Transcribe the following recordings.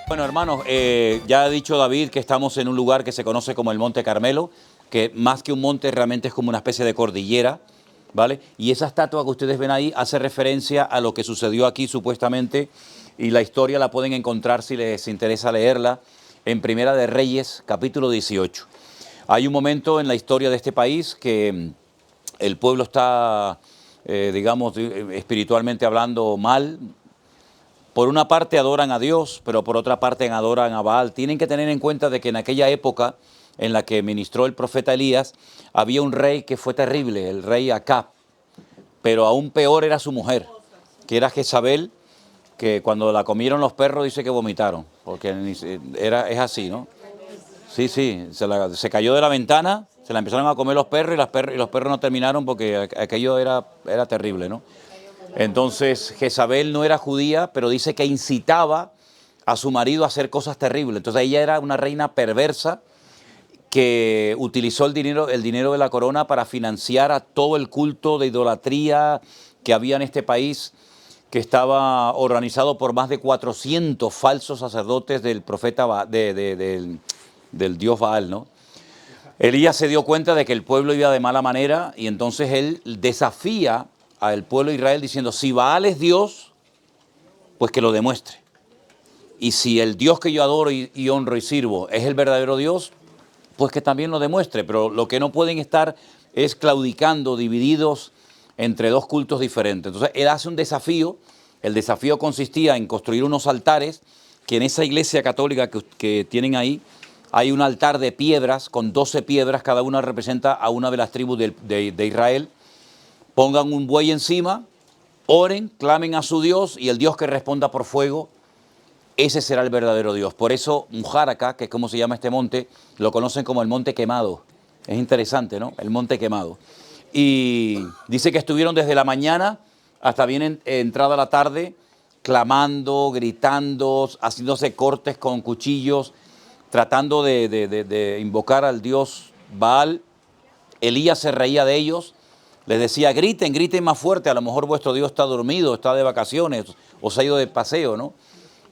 Bueno, hermanos, ya ha dicho David que estamos en un lugar que se conoce como el Monte Carmelo, que más que un monte realmente es como una especie de cordillera, ¿vale? Y esa estatua que ustedes ven ahí hace referencia a lo que sucedió aquí supuestamente, y la historia la pueden encontrar si les interesa leerla en Primera de Reyes, capítulo 18. Hay un momento en la historia de este país que el pueblo está, digamos, espiritualmente hablando mal. Por una parte adoran a Dios, pero por otra parte adoran a Baal. Tienen que tener en cuenta de que en aquella época en la que ministró el profeta Elías, había un rey que fue terrible, el rey Acab, pero aún peor era su mujer, que era Jezabel, que cuando la comieron los perros dice que vomitaron, porque es así, ¿no? Sí, sí, se cayó de la ventana, se la empezaron a comer los perros y los perros no terminaron porque aquello era terrible, ¿no? Entonces Jezabel no era judía, pero dice que incitaba a su marido a hacer cosas terribles. Entonces ella era una reina perversa que utilizó el dinero de la corona para financiar a todo el culto de idolatría que había en este país, que estaba organizado por más de 400 falsos sacerdotes del profeta del dios Baal, ¿no? Elías se dio cuenta de que el pueblo iba de mala manera y entonces él desafía al pueblo de Israel diciendo, si Baal es Dios, pues que lo demuestre. Y si el Dios que yo adoro y honro y sirvo es el verdadero Dios, pues que también lo demuestre. Pero lo que no pueden estar es claudicando, divididos entre dos cultos diferentes. Entonces él hace un desafío. El desafío consistía en construir unos altares, que en esa iglesia católica que tienen ahí, hay un altar de piedras, con 12 piedras, cada una representa a una de las tribus de Israel. Pongan un buey encima, oren, clamen a su Dios, y el Dios que responda por fuego, ese será el verdadero Dios. Por eso Mujáraca, que es como se llama este monte, lo conocen como el Monte Quemado. Es interesante, ¿no? El Monte Quemado. Y dice que estuvieron desde la mañana hasta bien entrada la tarde, clamando, gritando, haciéndose cortes con cuchillos, tratando de invocar al dios Baal. Elías se reía de ellos. Les decía, griten, griten más fuerte, a lo mejor vuestro Dios está dormido, está de vacaciones, o se ha ido de paseo, ¿no?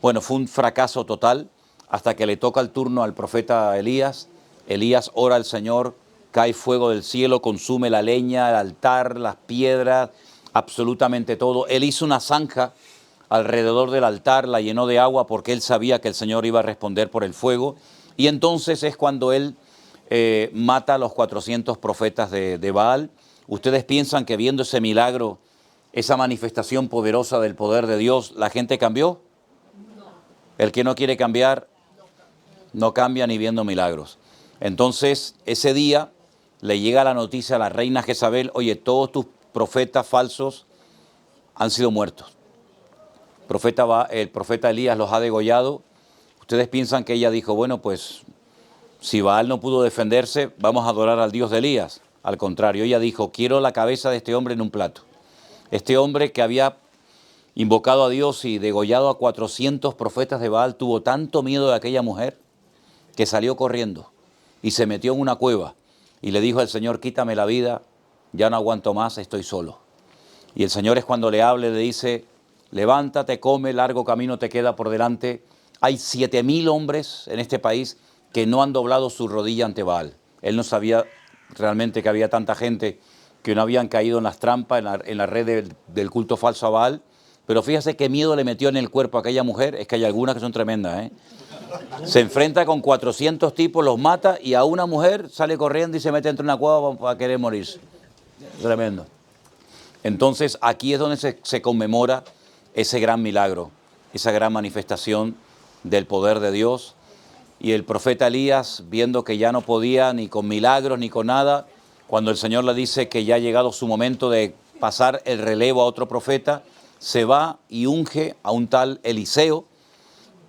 Bueno, fue un fracaso total hasta que le toca el turno al profeta Elías. Elías ora al Señor, cae fuego del cielo, consume la leña, el altar, las piedras, absolutamente todo. Él hizo una zanja alrededor del altar, la llenó de agua porque él sabía que el Señor iba a responder por el fuego. Y entonces es cuando él mata a los 400 profetas de Baal. ¿Ustedes piensan que viendo ese milagro, esa manifestación poderosa del poder de Dios, la gente cambió? El que no quiere cambiar, no cambia ni viendo milagros. Entonces, ese día le llega la noticia a la reina Jezabel, oye, todos tus profetas falsos han sido muertos. El profeta Elías los ha degollado. ¿Ustedes piensan que ella dijo, bueno, pues si Baal no pudo defenderse, vamos a adorar al Dios de Elías? Al contrario, ella dijo, quiero la cabeza de este hombre en un plato. Este hombre que había invocado a Dios y degollado a 400 profetas de Baal tuvo tanto miedo de aquella mujer que salió corriendo y se metió en una cueva y le dijo al Señor, quítame la vida, ya no aguanto más, estoy solo. Y el Señor es cuando le habla y le dice, levántate, come, largo camino te queda por delante. Hay 7.000 hombres en este país que no han doblado su rodilla ante Baal. Él no sabía realmente que había tanta gente que no habían caído en las trampas, en la red del culto falso a Baal. Pero fíjese qué miedo le metió en el cuerpo a aquella mujer, es que hay algunas que son tremendas, ¿eh? Se enfrenta con 400 tipos, los mata y a una mujer sale corriendo y se mete entre una cueva para querer morirse. Tremendo. Entonces aquí es donde se conmemora ese gran milagro, esa gran manifestación del poder de Dios. Y el profeta Elías, viendo que ya no podía ni con milagros ni con nada, cuando el Señor le dice que ya ha llegado su momento de pasar el relevo a otro profeta, se va y unge a un tal Eliseo,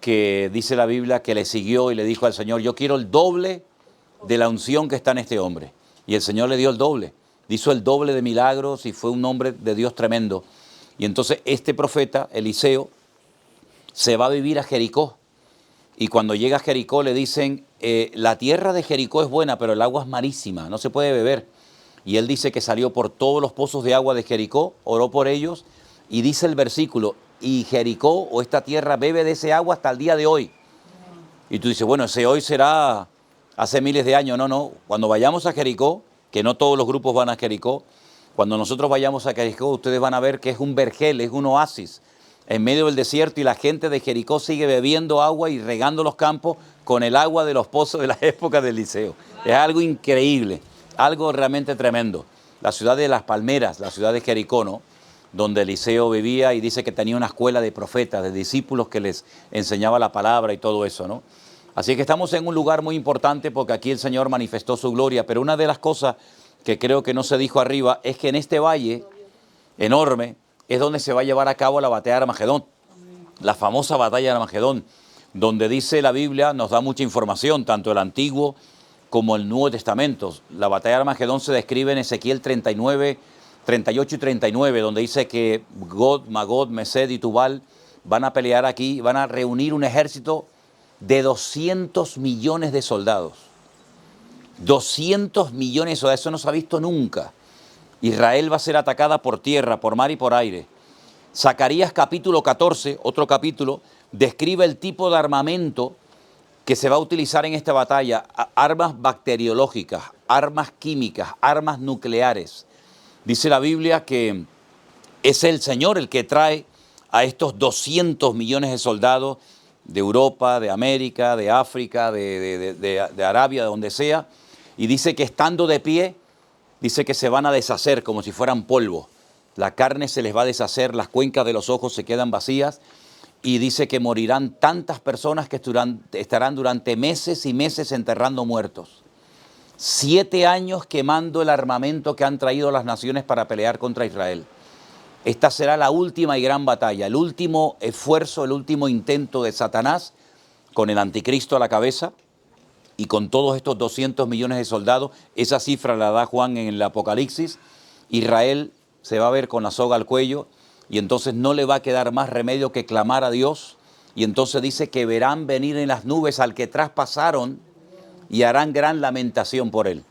que dice la Biblia que le siguió y le dijo al Señor, yo quiero el doble de la unción que está en este hombre. Y el Señor le dio el doble, hizo el doble de milagros y fue un hombre de Dios tremendo. Y entonces este profeta, Eliseo, se va a vivir a Jericó. Y cuando llega a Jericó le dicen, la tierra de Jericó es buena, pero el agua es marísima, no se puede beber. Y él dice que salió por todos los pozos de agua de Jericó, oró por ellos, y dice el versículo, y Jericó o esta tierra bebe de ese agua hasta el día de hoy. Y tú dices, bueno, ese hoy será hace miles de años. No, no, cuando vayamos a Jericó, que no todos los grupos van a Jericó, cuando nosotros vayamos a Jericó, ustedes van a ver que es un vergel, es un oasis en medio del desierto, y la gente de Jericó sigue bebiendo agua y regando los campos con el agua de los pozos de la época de Eliseo. Es algo increíble, algo realmente tremendo. La ciudad de las palmeras, la ciudad de Jericó, ¿no?, donde Eliseo vivía, y dice que tenía una escuela de profetas, de discípulos que les enseñaba la palabra y todo eso, ¿no? Así que estamos en un lugar muy importante porque aquí el Señor manifestó su gloria, pero una de las cosas que creo que no se dijo arriba es que en este valle enorme es donde se va a llevar a cabo la batalla de Armagedón, la famosa batalla de Armagedón, donde dice la Biblia, nos da mucha información, tanto el Antiguo como el Nuevo Testamento. La batalla de Armagedón se describe en Ezequiel 39, 38 y 39, donde dice que Gog, Magog, Mesed y Tubal van a pelear aquí, van a reunir un ejército de 200 millones de soldados. 200 millones, o sea, eso no se ha visto nunca. Israel va a ser atacada por tierra, por mar y por aire. Zacarías capítulo 14, otro capítulo, describe el tipo de armamento que se va a utilizar en esta batalla: armas bacteriológicas, armas químicas, armas nucleares. Dice la Biblia que es el Señor el que trae a estos 200 millones de soldados de Europa, de América, de África, de Arabia, de donde sea, y dice que estando de pie, dice que se van a deshacer como si fueran polvo. La carne se les va a deshacer, las cuencas de los ojos se quedan vacías, y dice que morirán tantas personas que estarán durante meses y meses enterrando muertos. 7 años quemando el armamento que han traído las naciones para pelear contra Israel. Esta será la última y gran batalla, el último esfuerzo, el último intento de Satanás con el anticristo a la cabeza y con todos estos 200 millones de soldados. Esa cifra la da Juan en el Apocalipsis. Israel se va a ver con la soga al cuello, y entonces no le va a quedar más remedio que clamar a Dios. Y entonces dice que verán venir en las nubes al que traspasaron y harán gran lamentación por él.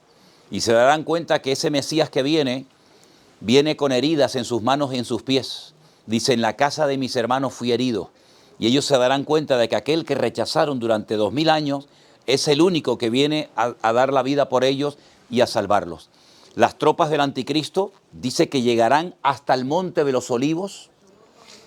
Y se darán cuenta que ese Mesías que viene con heridas en sus manos y en sus pies. Dice, en la casa de mis hermanos fui herido. Y ellos se darán cuenta de que aquel que rechazaron durante 2000 años es el único que viene a dar la vida por ellos y a salvarlos. Las tropas del anticristo dice que llegarán hasta el Monte de los Olivos,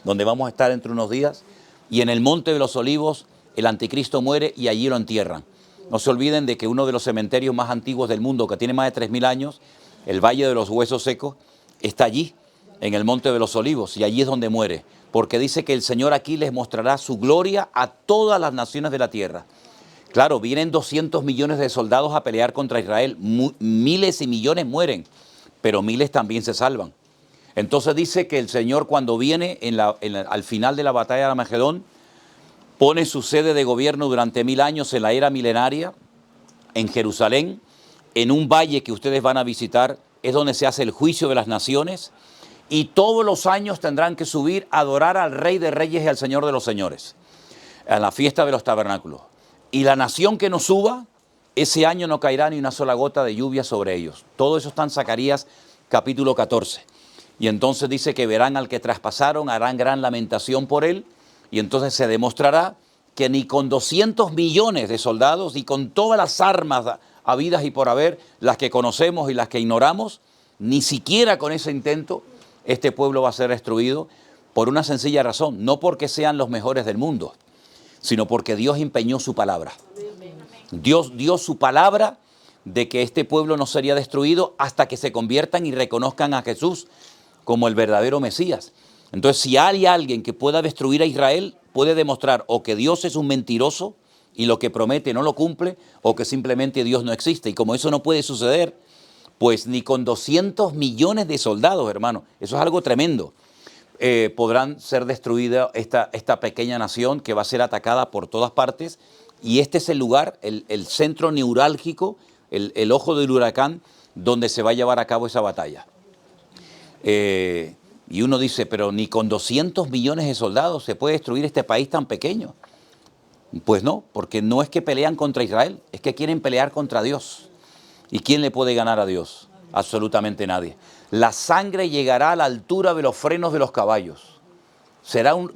donde vamos a estar dentro de unos días, y en el Monte de los Olivos el anticristo muere y allí lo entierran. No se olviden de que uno de los cementerios más antiguos del mundo, que tiene más de 3000 años, el Valle de los Huesos Secos, está allí, en el Monte de los Olivos, y allí es donde muere, porque dice que el Señor aquí les mostrará su gloria a todas las naciones de la tierra. Claro, vienen 200 millones de soldados a pelear contra Israel, miles y millones mueren, pero miles también se salvan. Entonces dice que el Señor, cuando viene al final de la batalla de Armagedón, pone su sede de gobierno durante 1000 años en la era milenaria, en Jerusalén, en un valle que ustedes van a visitar. Es donde se hace el juicio de las naciones, y todos los años tendrán que subir a adorar al Rey de Reyes y al Señor de los Señores, a la fiesta de los tabernáculos. Y la nación que no suba, ese año no caerá ni una sola gota de lluvia sobre ellos. Todo eso está en Zacarías capítulo 14. Y entonces dice que verán al que traspasaron, harán gran lamentación por él, y entonces se demostrará que ni con 200 millones de soldados y con todas las armas habidas y por haber, las que conocemos y las que ignoramos, ni siquiera con ese intento este pueblo va a ser destruido, por una sencilla razón: no porque sean los mejores del mundo, sino porque Dios empeñó su palabra. Dios dio su palabra de que este pueblo no sería destruido hasta que se conviertan y reconozcan a Jesús como el verdadero Mesías. Entonces, si hay alguien que pueda destruir a Israel, puede demostrar o que Dios es un mentiroso y lo que promete no lo cumple, o que simplemente Dios no existe. Y como eso no puede suceder, pues ni con 200 millones de soldados, hermano, eso es algo tremendo. podrán ser destruida esta pequeña nación que va a ser atacada por todas partes. Y este es el lugar, el centro neurálgico, el ojo del huracán, donde se va a llevar a cabo esa batalla. Y uno dice, pero ni con 200 millones de soldados se puede destruir este país tan pequeño. Pues no, porque no es que pelean contra Israel, es que quieren pelear contra Dios. ¿Y quién le puede ganar a Dios? Absolutamente nadie. La sangre llegará a la altura de los frenos de los caballos.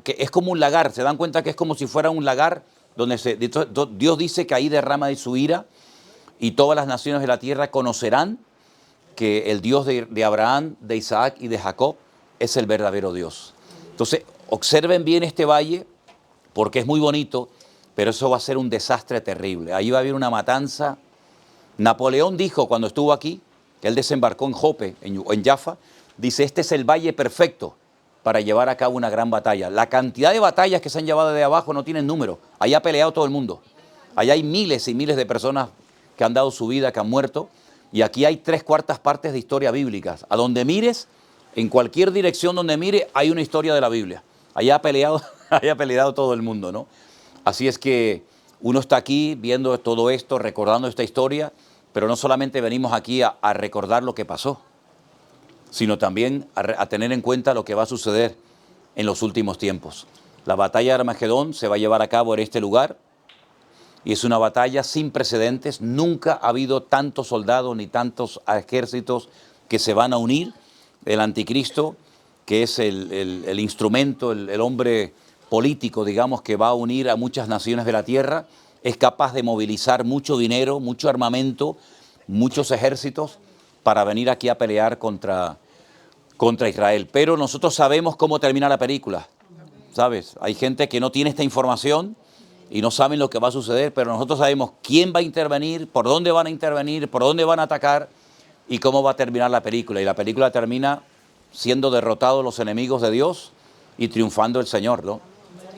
Es como un lagar, se dan cuenta que es como si fuera un lagar donde Dios dice que ahí derrama de su ira y todas las naciones de la tierra conocerán que el Dios de Abraham, de Isaac y de Jacob es el verdadero Dios. Entonces, observen bien este valle porque es muy bonito, pero eso va a ser un desastre terrible. Ahí va a haber una matanza. Napoleón dijo cuando estuvo aquí, que él desembarcó en Jope, en Jaffa, dice, este es el valle perfecto para llevar a cabo una gran batalla. La cantidad de batallas que se han llevado de abajo no tienen número. Allá ha peleado todo el mundo. Allá hay miles y miles de personas que han dado su vida, que han muerto. Y aquí hay 3/4 partes de historia bíblica. A donde mires, en cualquier dirección donde mire, hay una historia de la Biblia. Allá ha peleado todo el mundo, ¿no? Así es que uno está aquí viendo todo esto, recordando esta historia, pero no solamente venimos aquí a recordar lo que pasó, sino también a tener en cuenta lo que va a suceder en los últimos tiempos. La batalla de Armagedón se va a llevar a cabo en este lugar y es una batalla sin precedentes. Nunca ha habido tantos soldados ni tantos ejércitos que se van a unir. El anticristo, que es el instrumento, el hombre político, digamos, que va a unir a muchas naciones de la tierra, es capaz de movilizar mucho dinero, mucho armamento, muchos ejércitos para venir aquí a pelear contra Israel. Pero nosotros sabemos cómo termina la película, ¿sabes? Hay gente que no tiene esta información y no saben lo que va a suceder, pero nosotros sabemos quién va a intervenir, por dónde van a intervenir, por dónde van a atacar y cómo va a terminar la película. Y la película termina siendo derrotados los enemigos de Dios y triunfando el Señor, ¿no?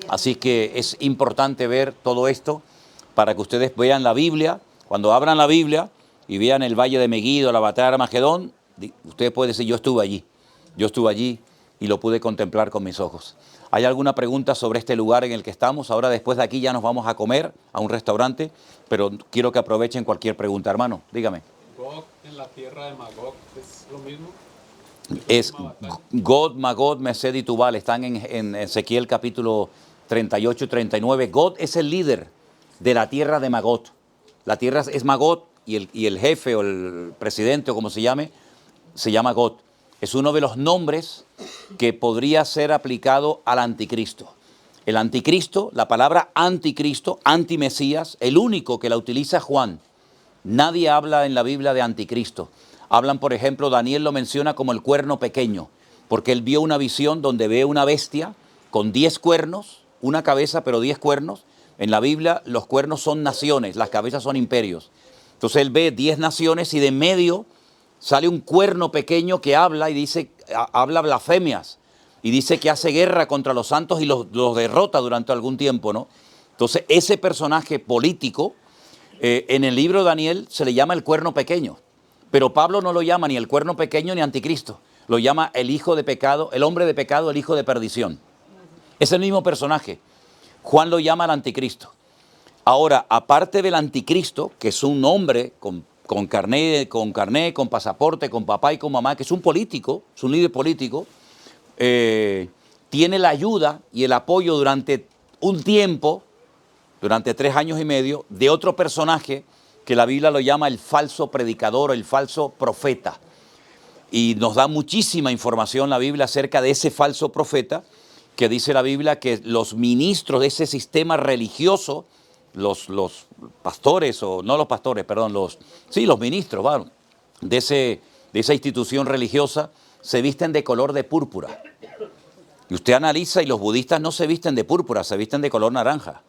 Así que es importante ver todo esto para que ustedes vean la Biblia. Cuando abran la Biblia y vean el Valle de Megiddo, la batalla de Armagedón, ustedes pueden decir, yo estuve allí y lo pude contemplar con mis ojos. ¿Hay alguna pregunta sobre este lugar en el que estamos? Ahora después de aquí ya nos vamos a comer a un restaurante, pero quiero que aprovechen cualquier pregunta. Hermano, dígame. ¿Gog en la tierra de Magog es lo mismo? Es God, Magog, Mesed y Tubal. Están en Ezequiel capítulo 38 y 39. God es el líder de la tierra de Magog. La tierra es Magog y el jefe o el presidente o como se llame, se llama God. Es uno de los nombres que podría ser aplicado al anticristo. El anticristo, la palabra anticristo, antimesías, el único que la utiliza es Juan. Nadie habla en la Biblia de anticristo. Hablan, por ejemplo, Daniel lo menciona como el cuerno pequeño, porque él vio una visión donde ve una bestia con 10 cuernos, una cabeza pero 10 cuernos. En la Biblia los cuernos son naciones, las cabezas son imperios. Entonces él ve 10 naciones y de en medio sale un cuerno pequeño que habla y dice, habla blasfemias y dice que hace guerra contra los santos y los derrota durante algún tiempo, ¿no? Entonces ese personaje político en el libro de Daniel se le llama el cuerno pequeño, pero Pablo no lo llama ni el cuerno pequeño ni anticristo, lo llama el hijo de pecado, el hombre de pecado, el hijo de perdición. Es el mismo personaje. Juan lo llama el anticristo. Ahora, aparte del anticristo, que es un hombre con carné, con pasaporte, con papá y con mamá, que es un político, es un líder político, tiene la ayuda y el apoyo durante un tiempo, durante 3 años y medio, de otro personaje que la Biblia lo llama el falso predicador o el falso profeta. Y nos da muchísima información la Biblia acerca de ese falso profeta, que dice la Biblia que los ministros de ese sistema religioso, los pastores, o no los pastores, perdón, los ministros, bueno, de esa institución religiosa, se visten de color de púrpura. Y usted analiza y los budistas no se visten de púrpura, se visten de color naranja.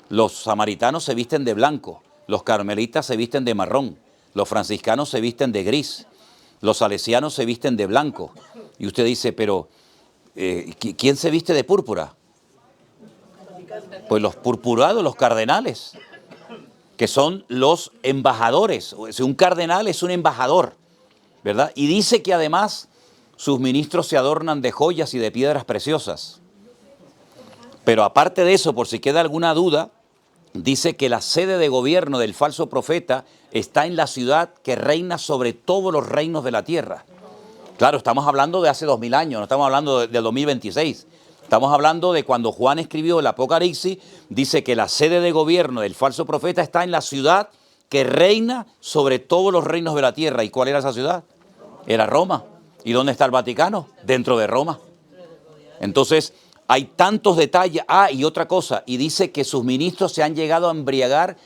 Los samaritanos se visten de blanco, los carmelitas se visten de marrón, los franciscanos se visten de gris, los salesianos se visten de blanco. Y usted dice, pero ¿quién se viste de púrpura? Pues los purpurados, los cardenales, que son los embajadores. Un cardenal es un embajador, ¿verdad? Y dice que además sus ministros se adornan de joyas y de piedras preciosas. Pero aparte de eso, por si queda alguna duda, dice que la sede de gobierno del falso profeta está en la ciudad que reina sobre todos los reinos de la tierra. Claro, estamos hablando de hace 2000 años, no estamos hablando del 2026. Estamos hablando de cuando Juan escribió el Apocalipsis, dice que la sede de gobierno del falso profeta está en la ciudad que reina sobre todos los reinos de la tierra. ¿Y cuál era esa ciudad? Era Roma. ¿Y dónde está el Vaticano? Dentro de Roma. Entonces, hay tantos detalles. Ah, y otra cosa, y dice que sus ministros se han llegado a embriagar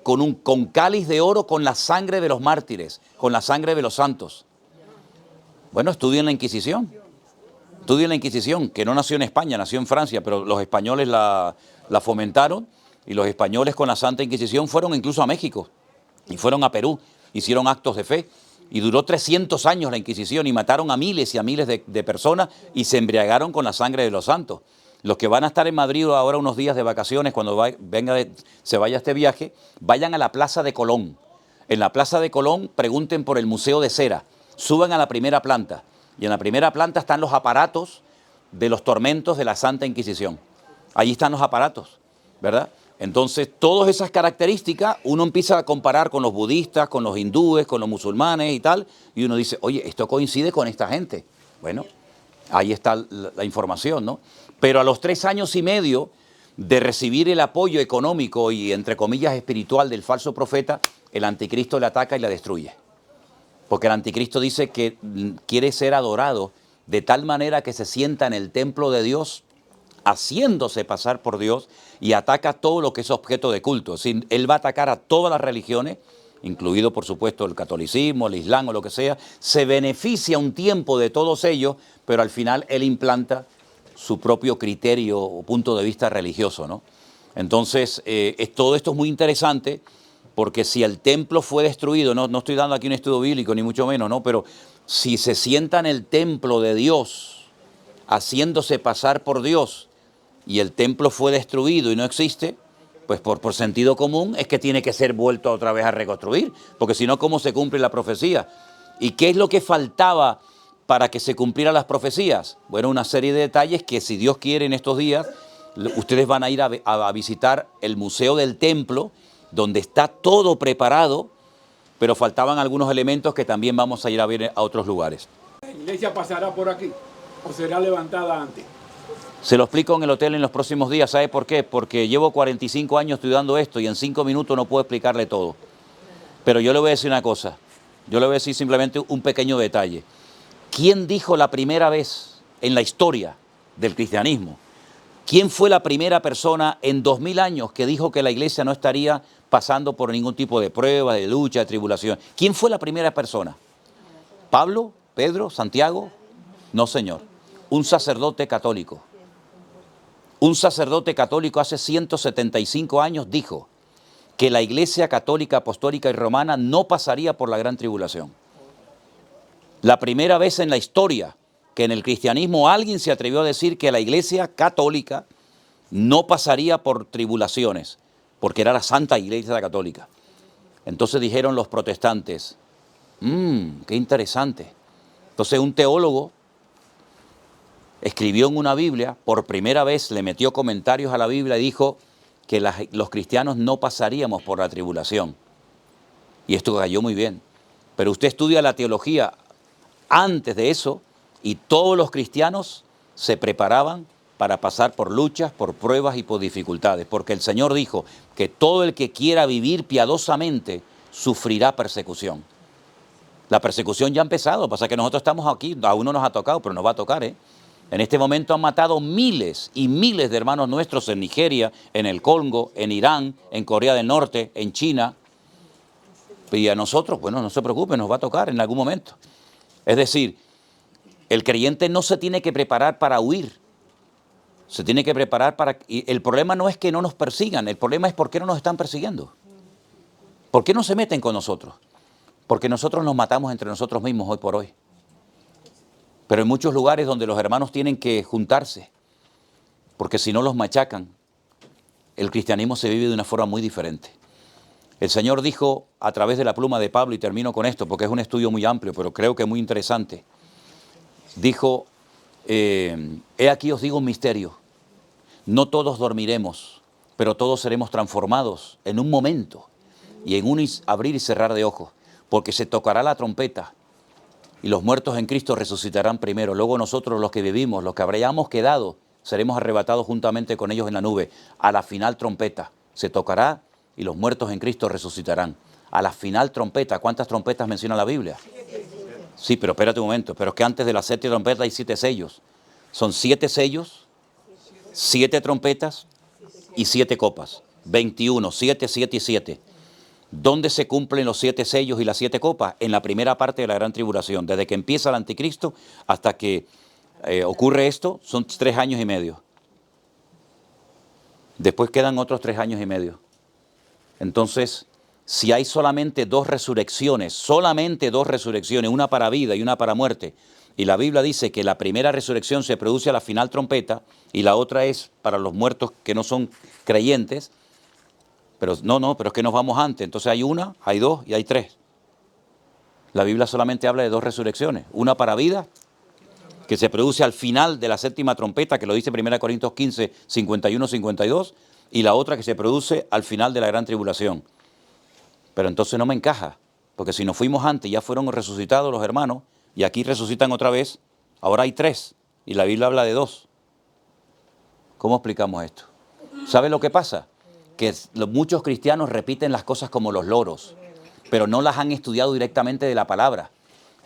con cáliz de oro con la sangre de los mártires, con la sangre de los santos. Bueno, estudien la Inquisición. Estudien la Inquisición, que no nació en España, nació en Francia, pero los españoles la fomentaron, y los españoles con la Santa Inquisición fueron incluso a México y fueron a Perú, hicieron actos de fe, y duró 300 años la Inquisición y mataron a miles y a miles de personas y se embriagaron con la sangre de los santos. Los que van a estar en Madrid ahora unos días de vacaciones, cuando se vaya este viaje, vayan a la Plaza de Colón. En la Plaza de Colón pregunten por el Museo de Cera, suban a la primera planta. Y en la primera planta están los aparatos de los tormentos de la Santa Inquisición. Allí están los aparatos, ¿verdad? Entonces, todas esas características uno empieza a comparar con los budistas, con los hindúes, con los musulmanes y tal, y uno dice, oye, esto coincide con esta gente. Bueno, ahí está la información, ¿no? Pero a los 3 años y medio de recibir el apoyo económico y, entre comillas, espiritual del falso profeta, el anticristo le ataca y la destruye. Porque el anticristo dice que quiere ser adorado de tal manera que se sienta en el templo de Dios, haciéndose pasar por Dios, y ataca todo lo que es objeto de culto. Es decir, él va a atacar a todas las religiones, incluido por supuesto el catolicismo, el islam o lo que sea, se beneficia un tiempo de todos ellos, pero al final él implanta su propio criterio o punto de vista religioso, ¿no? Entonces, todo esto es muy interesante, porque si el templo fue destruido, no estoy dando aquí un estudio bíblico, ni mucho menos, ¿no? Pero si se sienta en el templo de Dios, haciéndose pasar por Dios, y el templo fue destruido y no existe, pues por sentido común es que tiene que ser vuelto otra vez a reconstruir, porque si no, ¿cómo se cumple la profecía? ¿Y qué es lo que faltaba para que se cumplieran las profecías? Bueno, una serie de detalles que, si Dios quiere, en estos días, ustedes van a ir a visitar el Museo del Templo, donde está todo preparado, pero faltaban algunos elementos que también vamos a ir a ver a otros lugares. ¿La iglesia pasará por aquí o será levantada antes? Se lo explico en el hotel en los próximos días. ¿Sabe por qué? Porque llevo 45 años estudiando esto y en 5 minutos no puedo explicarle todo. Pero yo le voy a decir una cosa. Yo le voy a decir simplemente un pequeño detalle. ¿Quién dijo la primera vez en la historia del cristianismo? ¿Quién fue la primera persona en 2000 años que dijo que la iglesia no estaría pasando por ningún tipo de prueba, de lucha, de tribulación? ¿Quién fue la primera persona? ¿Pablo? ¿Pedro? ¿Santiago? No, señor. Un sacerdote católico. Un sacerdote católico hace 175 años dijo que la Iglesia Católica, Apostólica y Romana no pasaría por la gran tribulación. La primera vez en la historia que en el cristianismo alguien se atrevió a decir que la Iglesia Católica no pasaría por tribulaciones, porque era la Santa Iglesia Católica. Entonces dijeron los protestantes, qué interesante. Entonces un teólogo escribió en una Biblia, por primera vez le metió comentarios a la Biblia y dijo que los cristianos no pasaríamos por la tribulación. Y esto cayó muy bien. Pero usted estudia la teología antes de eso y todos los cristianos se preparaban para pasar por luchas, por pruebas y por dificultades. Porque el Señor dijo que todo el que quiera vivir piadosamente sufrirá persecución. La persecución ya ha empezado, pasa que nosotros estamos aquí, aún no nos ha tocado, pero nos va a tocar, ¿eh? En este momento han matado miles y miles de hermanos nuestros en Nigeria, en el Congo, en Irán, en Corea del Norte, en China. Y a nosotros, bueno, no se preocupen, nos va a tocar en algún momento. Es decir, el creyente no se tiene que preparar para huir. Se tiene que preparar para... Y el problema no es que no nos persigan, el problema es por qué no nos están persiguiendo. ¿Por qué no se meten con nosotros? Porque nosotros nos matamos entre nosotros mismos hoy por hoy. Pero hay muchos lugares donde los hermanos tienen que juntarse, porque si no los machacan, el cristianismo se vive de una forma muy diferente. El Señor dijo a través de la pluma de Pablo, y termino con esto porque es un estudio muy amplio, pero creo que muy interesante. dijo, he aquí os digo un misterio, no todos dormiremos, pero todos seremos transformados en un momento y en un abrir y cerrar de ojos, porque se tocará la trompeta y los muertos en Cristo resucitarán primero. Luego nosotros, los que vivimos, los que habríamos quedado, seremos arrebatados juntamente con ellos en la nube. A la final trompeta se tocará y los muertos en Cristo resucitarán. A la final trompeta, ¿cuántas trompetas menciona la Biblia? Sí, pero espérate un momento, pero es que antes de la séptima trompeta hay 7 sellos. Son 7 sellos, 7 trompetas y 7 copas. 21, 7, 7 y 7. ¿Dónde se cumplen los 7 sellos y las 7 copas? En la primera parte de la gran tribulación. Desde que empieza el anticristo hasta que ocurre esto, son 3 años y medio. Después quedan otros 3 años y medio. Entonces, si hay solamente 2 resurrecciones, una para vida y una para muerte, y la Biblia dice que la primera resurrección se produce a la final trompeta y la otra es para los muertos que no son creyentes, pero pero es que nos vamos antes, entonces hay una, hay 2 y hay 3. La Biblia solamente habla de 2 resurrecciones, una para vida, que se produce al final de la séptima trompeta, que lo dice 1 Corintios 15, 51, 52, y la otra que se produce al final de la gran tribulación. Pero entonces no me encaja, porque si nos fuimos antes, ya fueron resucitados los hermanos, y aquí resucitan otra vez, ahora hay 3, y la Biblia habla de 2. ¿Cómo explicamos esto? ¿Sabe lo que pasa? Que muchos cristianos repiten las cosas como los loros, pero no las han estudiado directamente de la palabra.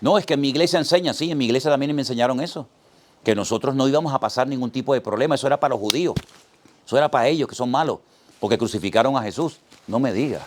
No, es que en mi iglesia enseñan, sí, en mi iglesia también me enseñaron eso, que nosotros no íbamos a pasar ningún tipo de problema, eso era para los judíos, eso era para ellos que son malos, porque crucificaron a Jesús. No me diga.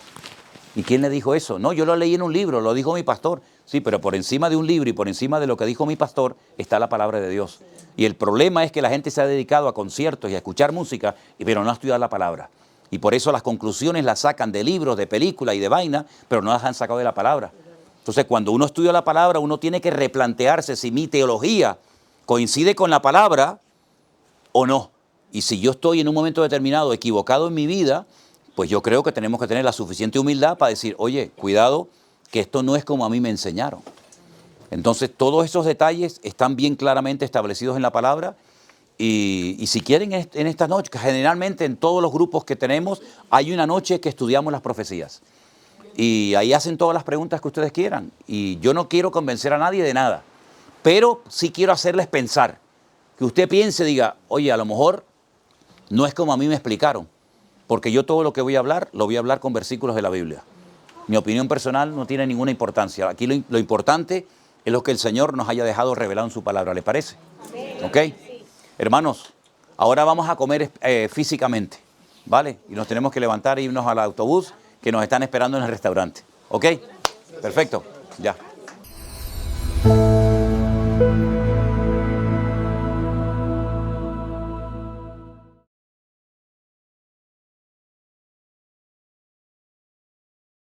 ¿Y quién le dijo eso? No, yo lo leí en un libro, lo dijo mi pastor. Sí, pero por encima de un libro y por encima de lo que dijo mi pastor está la palabra de Dios. Y el problema es que la gente se ha dedicado a conciertos y a escuchar música, pero no a estudiar la palabra. Y por eso las conclusiones las sacan de libros, de películas y de vaina, pero no las han sacado de la palabra. Entonces, cuando uno estudia la palabra, uno tiene que replantearse si mi teología coincide con la palabra o no. Y si yo estoy en un momento determinado equivocado en mi vida, pues yo creo que tenemos que tener la suficiente humildad para decir, oye, cuidado, que esto no es como a mí me enseñaron. Entonces, todos esos detalles están bien claramente establecidos en la palabra. Y si quieren, en esta noche, generalmente en todos los grupos que tenemos, hay una noche que estudiamos las profecías. Y ahí hacen todas las preguntas que ustedes quieran. Y yo no quiero convencer a nadie de nada, pero sí quiero hacerles pensar. Que usted piense, diga, oye, a lo mejor no es como a mí me explicaron. Porque yo todo lo que voy a hablar, lo voy a hablar con versículos de la Biblia. Mi opinión personal no tiene ninguna importancia. Aquí lo importante es lo que el Señor nos haya dejado revelado en su palabra, ¿le parece? ¿Ok? Hermanos, ahora vamos a comer físicamente, ¿vale? Y nos tenemos que levantar e irnos al autobús que nos están esperando en el restaurante. ¿Ok? Perfecto, ya.